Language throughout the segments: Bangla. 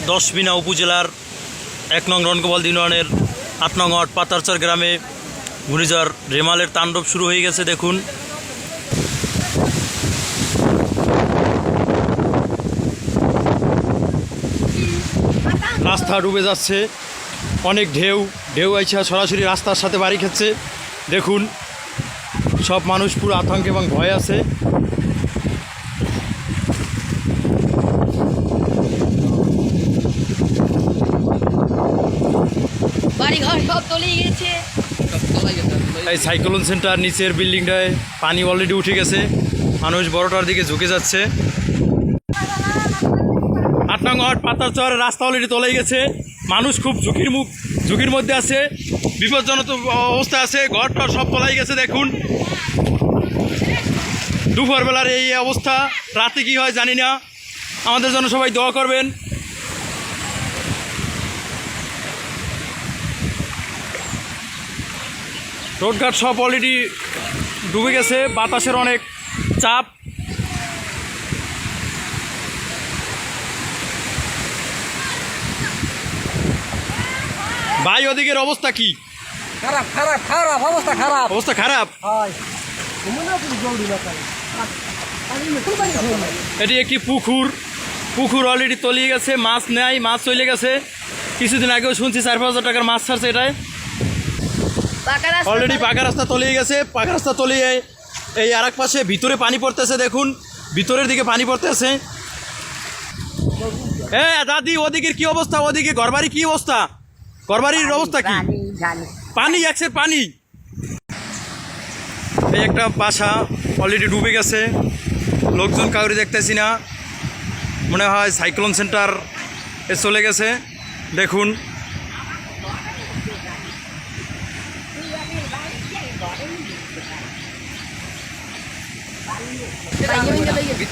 দশমিনা উপজেলার ১ নং রণগোপাল ইউনিয়নের ৮ নং ওয়ার্ড পাতারচর গ্রামে ঘূর্ণিঝড় রেমালের তাণ্ডব শুরু হয়ে গেছে। দেখুন রাস্তা ডুবে যাচ্ছে, অনেক ঢেউ আইছা সরাসরি রাস্তার সাথে বাড়ি খাচ্ছে। দেখুন সব মানুষ পুরো আতঙ্কে এবং ভয় আছে। এই সাইক্লোন সেন্টার নিচের বিল্ডিংটায় পানি অলরেডি উঠে গেছে, মানুষ বড়টার দিকে ঝুঁকে যাচ্ছে। ৮ নং ওয়ার্ড পাতারচর রাস্তা অলরেডি তলাই গেছে, মানুষ খুব ঝুঁকির মধ্যে আছে, বিপজ্জনক অবস্থা আছে, ঘরটা সব তলাই গেছে। দেখুন দুপুরবেলার এই অবস্থা, রাতে কি হয় জানি না, আমাদের জন্য সবাই দোয়া করবেন। রোডঘাট সব অলরেডি ডুবে গেছে, বাতাসের অনেক চাপ। ভাই ওদিকের অবস্থা কি? খারাপ খারাপ খারাপ অবস্থা, খারাপ অবস্থা খারাপ। এটি একটি পুকুর অলরেডি তলিয়ে গেছে, মাছ নেয়, মাছ চলে গেছে। কিছুদিন আগেও শুনছি ৪-৫ হাজার টাকার মাছ ছাড়ছে। এটাই অলরেডি পাকা রাস্তা তলিয়ে গেছে। পাকা রাস্তা তলিয়ে এই আর এক পাশে ভিতরে পানি পড়তেছে। দেখুন ভিতরের দিকে পানি পড়তেছে। দাদি ওদিকের কি অবস্থা? ওদিকে ঘরবাড়ি কি অবস্থা? ঘরবাড়ির অবস্থা কি? পানি একসের পানি। এই একটা বাসা অলরেডি ডুবে গেছে, লোকজন কাউরি দেখতেছি না, মনে হয় সাইক্লোন সেন্টার এ চলে গেছে। দেখুন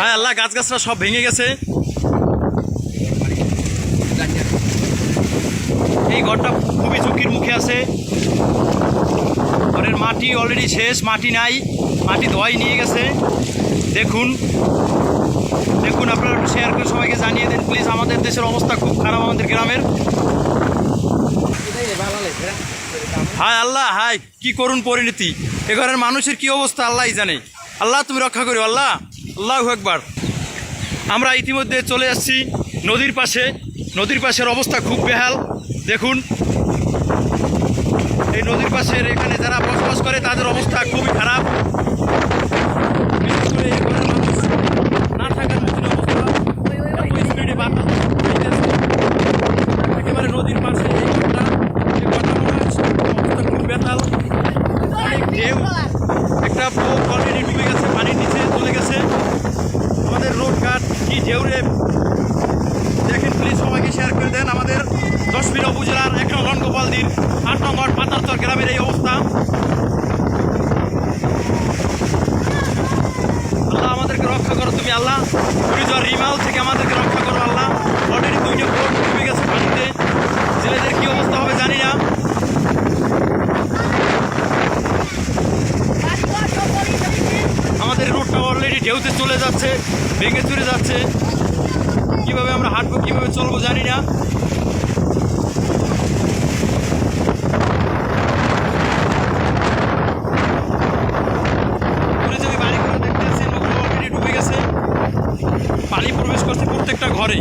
হ্যাঁ আল্লাহ, গাছগাছরা সব ভেঙে গেছে। এই ঘরটা খুবই ঝুঁকির মুখে আছে, ঘরের মাটি অলরেডি শেষ, মাটি নাই, মাটি ধোয়াই নিয়ে গেছে। দেখুন আপনারা শেয়ার করে সবাইকে জানিয়ে দেন প্লিজ। আমাদের দেশের অবস্থা খুব খারাপ, আমাদের গ্রামের। হায় আল্লাহ, হায় কি করুন পরিণতি, এ ঘরের মানুষের কি অবস্থা আল্লাহই জানে। আল্লাহ তুমি রক্ষা করি, আল্লাহ আল্লাহু আকবার। আমরা ইতিমধ্যে চলে আসছি নদীর পাশে। নদীর পাশের অবস্থা খুব বেহাল। দেখুন এই নদীর পাশের এখানে যারা বসবাস করে তাদের অবস্থা খুবই খারাপ। বিশেষ করে এই ঘরের মানুষ না থাকার মতন অবস্থা, একেবারে নদীর পাশে এই ঘরটা অবস্থা খুব বেতাল, অনেক ঢেউ। একটা বোট অলরেডি ডুবে গেছে, পানির নিচে চলে গেছে। আমাদের রোডঘাট কি ঢেউরে দেখেন প্লিজ, সবাইকে শেয়ার করে দেন। আমাদের দশমিনা উপজেলার ১ নং রণগোপালদীর ৮ নং ওয়ার্ড পাতারচর গ্রামের এই অবস্থা। আল্লাহ আমাদেরকে রক্ষা করো তুমি, আল্লাহ ঘূর্ণিঝড় রিমাল থেকে আমাদেরকে রক্ষা করো আল্লাহ। অলরেডি 2টা বোট ডুবে গেছে পানিতে, ছেলেদের কি অবস্থা হবে জানি না। আমাদের রোডটা অলরেডি ঢেউতে চলে যাচ্ছে, ভেঙে চুরে যাচ্ছে। কিভাবে আমরা হাঁটবো, কিভাবে চলবো জানি না। যে বাড়িগুলো দেখতে আছেন ওগুলো অলরেডি ডুবে গেছে, পানি প্রবেশ করছে প্রত্যেকটা ঘরে।